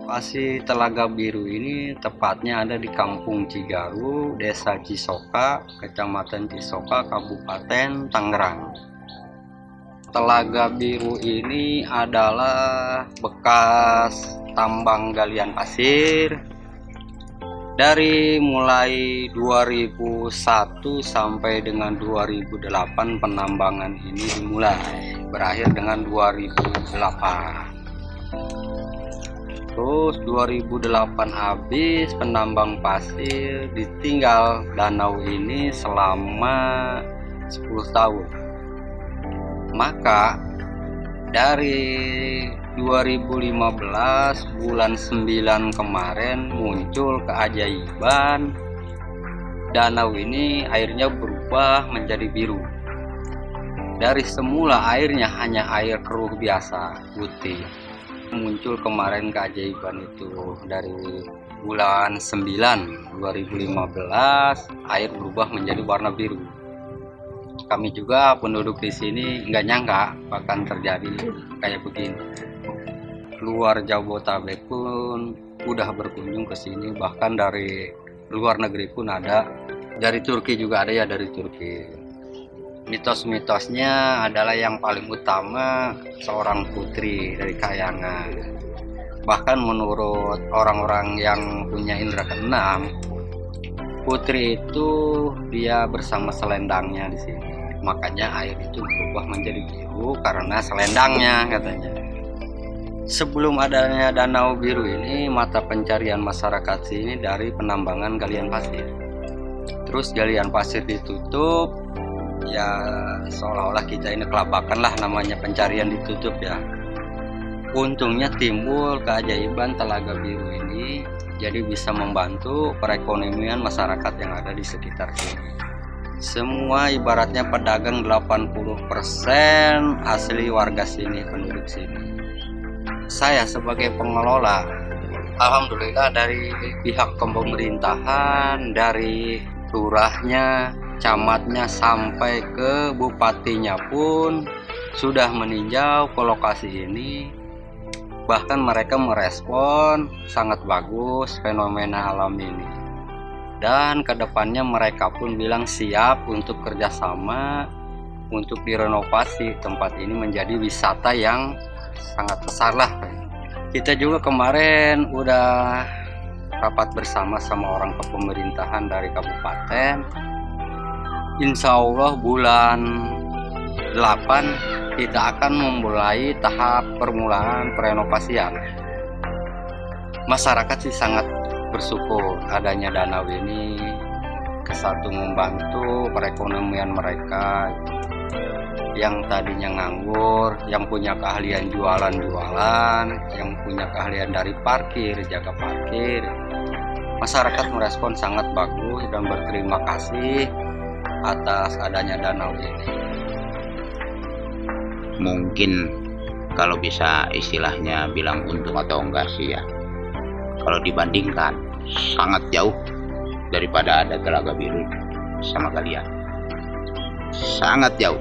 Lokasi Telaga Biru ini tepatnya ada di Kampung Cigaru, Desa Cisoka, Kecamatan Cisoka, Kabupaten Tangerang. Telaga Biru ini adalah bekas tambang galian pasir dari mulai 2001 sampai dengan 2008 penambangan ini dimulai, berakhir dengan 2008. Terus 2008 habis penambang pasir, ditinggal danau ini selama 10 tahun. Maka dari 2015 bulan 9 kemarin muncul keajaiban, danau ini airnya berubah menjadi biru. Dari semula airnya hanya air keruh biasa, putih. Muncul kemarin keajaiban itu dari bulan 9 2015 air berubah menjadi warna biru. Kami juga penduduk di sini nggak nyangka akan terjadi kayak begini. Luar Jabodetabek pun udah berkunjung ke sini, bahkan dari luar negeri pun ada, dari Turki juga ada ya, dari Turki. Mitos-mitosnya adalah yang paling utama seorang putri dari kayangan. Bahkan menurut orang-orang yang punya indera keenam, putri itu dia bersama selendangnya di sini. Makanya air itu berubah menjadi biru karena selendangnya katanya. Sebelum adanya Danau Biru ini, mata pencarian masyarakat sini dari penambangan galian pasir. Terus galian pasir ditutup, ya seolah-olah kita ini kelabakan lah, namanya pencarian ditutup ya. Untungnya timbul keajaiban Telaga Biru ini, jadi bisa membantu perekonomian masyarakat yang ada di sekitar sini. Semua ibaratnya pedagang 80% asli warga sini, penduduk sini. Saya sebagai pengelola, alhamdulillah dari pihak pemerintahan, dari lurahnya, camatnya sampai ke bupatinya pun sudah meninjau ke lokasi ini. Bahkan mereka merespon sangat bagus fenomena alam ini, dan kedepannya mereka pun bilang siap untuk kerjasama untuk direnovasi tempat ini menjadi wisata yang sangat besar lah. Kita juga kemarin udah rapat bersama sama orang kepemerintahan dari kabupaten. Insya Allah bulan 8 kita akan memulai tahap permulaan perenovasian. Masyarakat sih sangat bersyukur adanya danau ini, kesatu membantu perekonomian mereka yang tadinya nganggur, yang punya keahlian jualan-jualan, yang punya keahlian dari parkir, jaga parkir. Masyarakat merespon sangat bagus dan berterima kasih atas adanya danau ini. Mungkin kalau bisa istilahnya bilang untung atau enggak sih ya, kalau dibandingkan sangat jauh daripada ada Telaga Biru sama kalian, sangat jauh.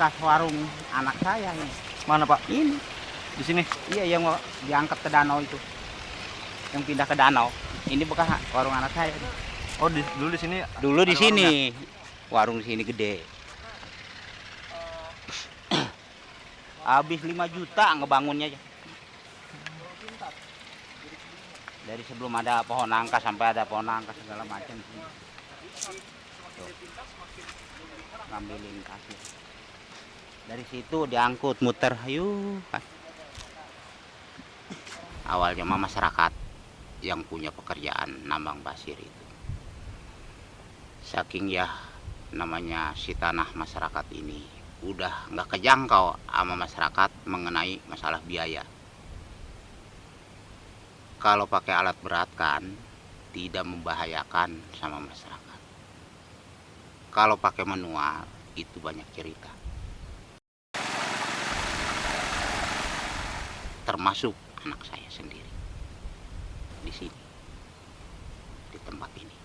bekas warung anak saya ini. Mana Pak? Ini, Di sini. iya yang diangkat ke danau itu, yang pindah ke danau. Ini bekas warung anak saya. Oh, dulu di sini. Dulu di ada sini, warung di sini gede. Habis 5 juta ngebangunnya aja. Dari sebelum ada pohon nangka sampai ada pohon nangka segala macam. Tuh. Ngambilin kasih. Dari situ diangkut muter, ayo. Awalnya mah masyarakat yang punya pekerjaan nambang pasir itu. Saking ya namanya si tanah masyarakat ini udah nggak kejangkau sama masyarakat mengenai masalah biaya. Kalau pakai alat berat kan tidak membahayakan sama masyarakat. Kalau pakai manual itu banyak cerita. Termasuk anak saya sendiri di sini, di tempat ini.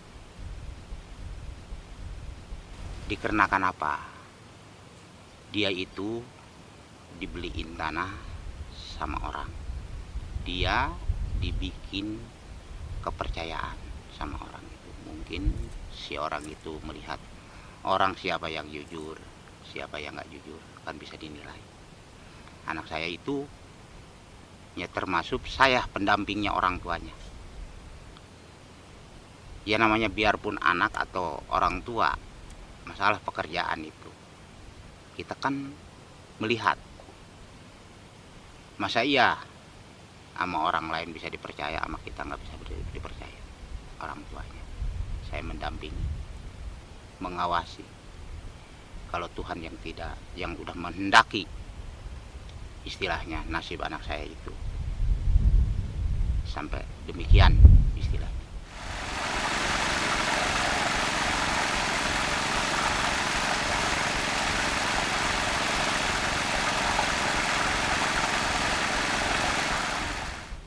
Dikarenakan apa? Dia itu dibeliin tanah sama orang. Dia dibikin kepercayaan sama orang itu. Mungkin si orang itu melihat orang siapa yang jujur, siapa yang nggak jujur, kan bisa dinilai. Anak saya itu ya termasuk saya pendampingnya orang tuanya. Ya namanya biarpun anak atau orang tua, masalah pekerjaan itu kita kan melihat, masa iya sama orang lain bisa dipercaya, sama kita nggak bisa dipercaya. Orang tuanya saya mendampingi, mengawasi. Kalau Tuhan yang tidak, yang udah menghendaki, istilahnya nasib anak saya itu sampai demikian istilahnya.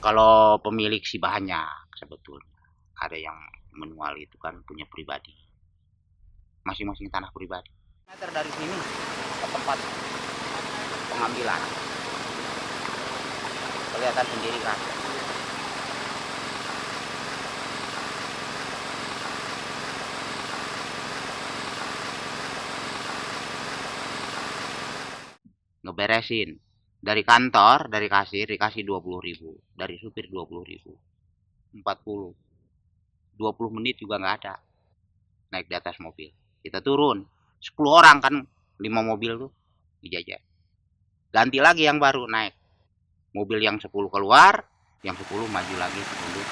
Kalau pemilik sih banyak sebetulnya. Ada yang manual itu kan punya pribadi. Masing-masing tanah pribadi. Meter dari sini ke tempat pengambilan. Kelihatan sendiri kan. Ngeberesin. Dari kantor, dari kasir dikasih 20.000, dari supir 20.000, 40, 20 menit juga nggak ada. Naik di atas mobil, kita turun, 10 orang kan, 5 mobil tuh dijajah. Ganti lagi yang baru naik, mobil yang 10 keluar, yang 10 maju lagi ke mundur,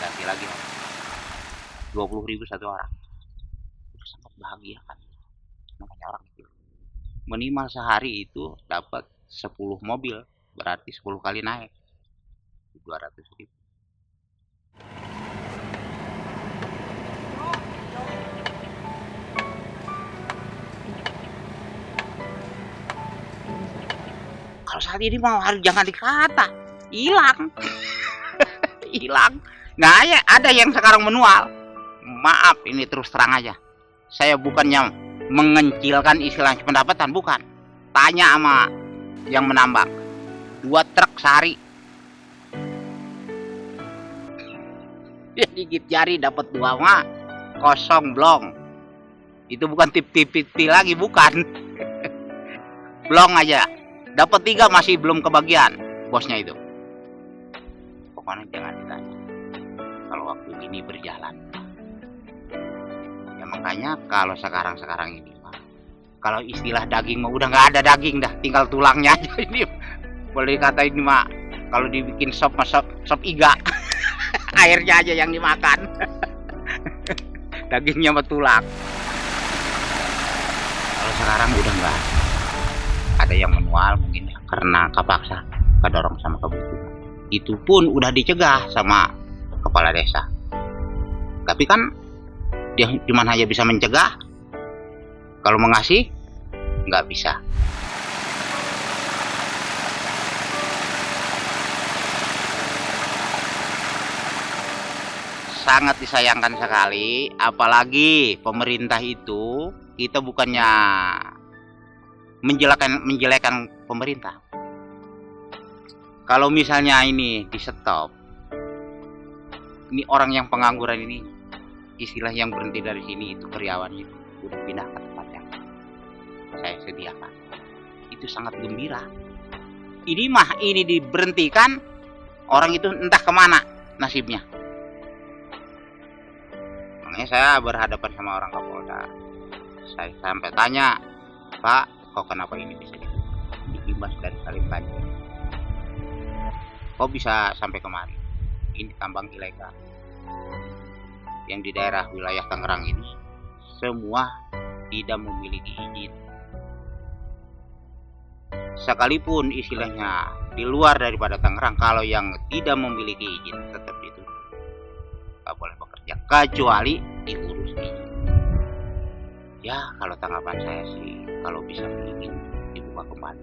ganti lagi, 20.000 satu orang. Sangat bahagia kan, namanya orang itu. Minimal sehari itu dapat 10 mobil, berarti 10 kali naik 200.000. Kalau saat ini mau harus jangan dikata hilang. Hilang nggak ada yang sekarang manual. Maaf ini terus terang aja, saya bukannya mengencilkan istilah pendapatan, bukan. Tanya sama yang menambang, 2 truk sehari. Dia gigit jari dapat 2 mah kosong blong. Itu bukan tip-tip lagi, bukan. Blong aja. Dapat 3 masih belum kebagian bosnya itu. Pokoknya jangan ditanya. Kalau waktu ini berjalan. Makanya kalau sekarang ini kalau istilah daging mah udah nggak ada daging dah, tinggal tulangnya aja. Ini boleh dikata ini mah kalau dibikin sop iga. Airnya aja yang dimakan. Dagingnya mah tulang. Kalau sekarang udah nggak ada yang manual, mungkin karena kepaksa, kedorong sama kebutuhan. Itu pun udah dicegah sama kepala desa. Tapi kan dia cuma hanya bisa mencegah, kalau mengasih nggak bisa. Sangat disayangkan sekali, apalagi pemerintah itu kita bukannya menjelekan pemerintah. Kalau misalnya ini di stop, ini orang yang pengangguran ini, istilah yang berhenti dari sini itu karyawan itu udah pindah ke tempat yang saya sediakan. Itu sangat gembira. Ini diberhentikan, orang itu entah kemana nasibnya. Makanya saya berhadapan sama orang Kapolda. Saya sampai tanya, Pak, kok kenapa ini bisa diimbas dari Salim Banjir? Kok bisa sampai kemari? Ini tambang ilegal. Yang di daerah wilayah Tangerang ini semua tidak memiliki izin. Sekalipun istilahnya di luar daripada Tangerang, kalau yang tidak memiliki izin tetap itu nggak boleh bekerja kecuali diurus izin. Ya, kalau tanggapan saya sih, kalau bisa izin dibuka kembali.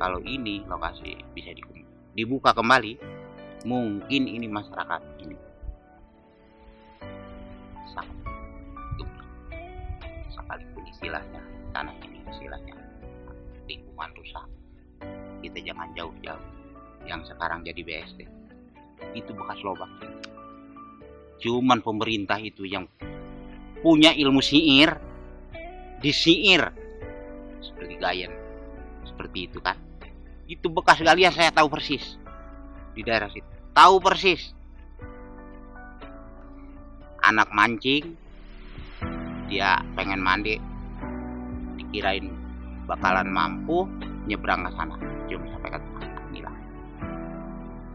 Kalau ini lokasi bisa dibuka kembali, mungkin ini masyarakat ini sangat sekalipun istilahnya tanah ini istilahnya lingkungan rusak, kita jangan jauh-jauh yang sekarang jadi BSD itu bekas lubang. Cuman pemerintah itu yang punya ilmu sihir, disihir seperti Gayen, seperti itu kan. Itu bekas galian, saya tahu persis di daerah situ, tahu persis. Anak mancing, dia pengen mandi, dikirain bakalan mampu nyebrang ke sana, cuma sampai ke tengah hilang.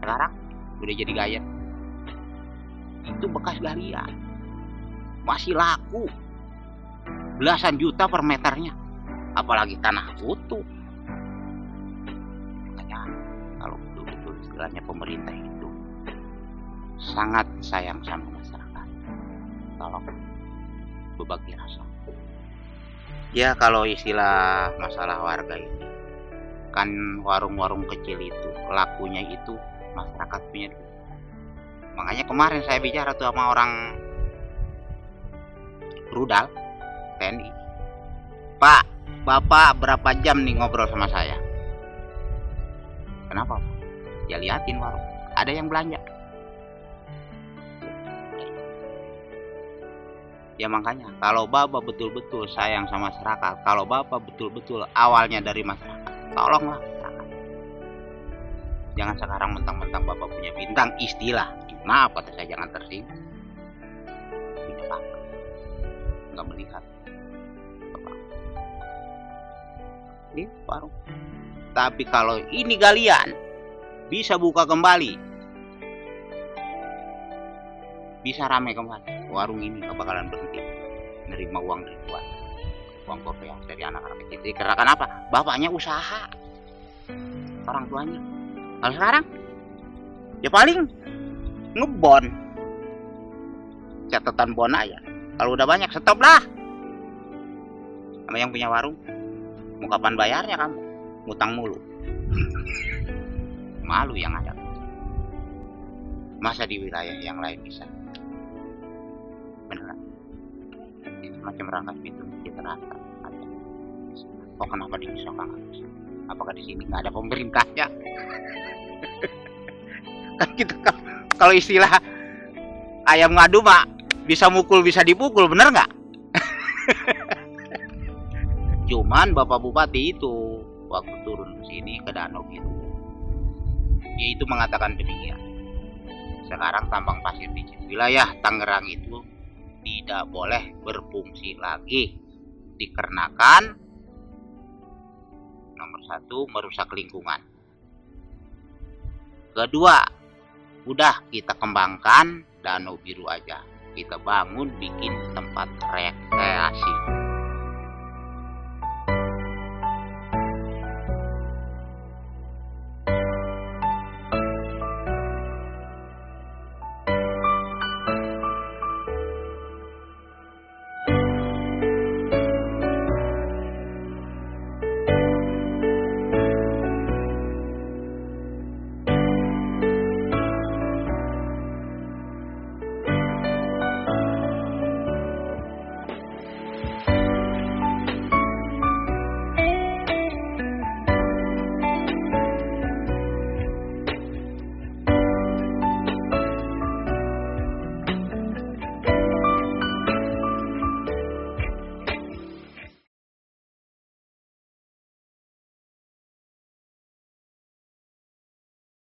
Sekarang udah jadi Gayen. Itu bekas galian, masih laku belasan juta per meternya, apalagi tanah utuh. Makanya kalau betul-betul istilahnya pemerintah itu sangat sayang sama masyarakat, tolong berbagi rasa. Ya, kalau istilah masalah warga ini kan warung-warung kecil itu lakunya itu masyarakat punya duit. Makanya kemarin saya bicara tuh sama orang rudal TNI, Pak, Bapak berapa jam nih ngobrol sama saya? Kenapa? Ya liatin warung, ada yang belanja. Ya makanya kalau Bapak betul-betul sayang sama masyarakat, kalau Bapak betul-betul awalnya dari masyarakat, tolonglah masyarakat. Jangan sekarang mentang-mentang Bapak punya bintang istilah, maaf kata saya, jangan tersinggung. Punya pangkat, nggak melihat ini warung. Tapi kalau ini galian bisa buka kembali, bisa ramai kembali, warung ini gak bakalan berhenti nerima uang ribuan, uang kopiah dari anak-anak kecil. Jadi karena kenapa? Bapaknya usaha, orang tuanya. Kalau sekarang ya paling ngebon, catatan bon aja. Kalau udah banyak stop lah. Sama yang punya warung, mau kapan bayarnya kamu? Ngutang mulu. Malu yang ada. Masa di wilayah yang lain bisa? Beneran. Ini semacam rangkas itu kita rasa. Oh, kenapa di Misoka nggak bisa? Apakah di sini nggak ada pemerintahnya? Kan kita kalau istilah ayam ngadu mak bisa mukul bisa dipukul, bener nggak? Cuman Bapak Bupati itu waktu turun ke sini ke danau itu, dia itu mengatakan demikian. Sekarang tambang pasir di wilayah Tangerang itu tidak boleh berfungsi lagi, dikarenakan nomor satu merusak lingkungan. Kedua, udah kita kembangkan danau biru aja, kita bangun bikin tempat rekreasi.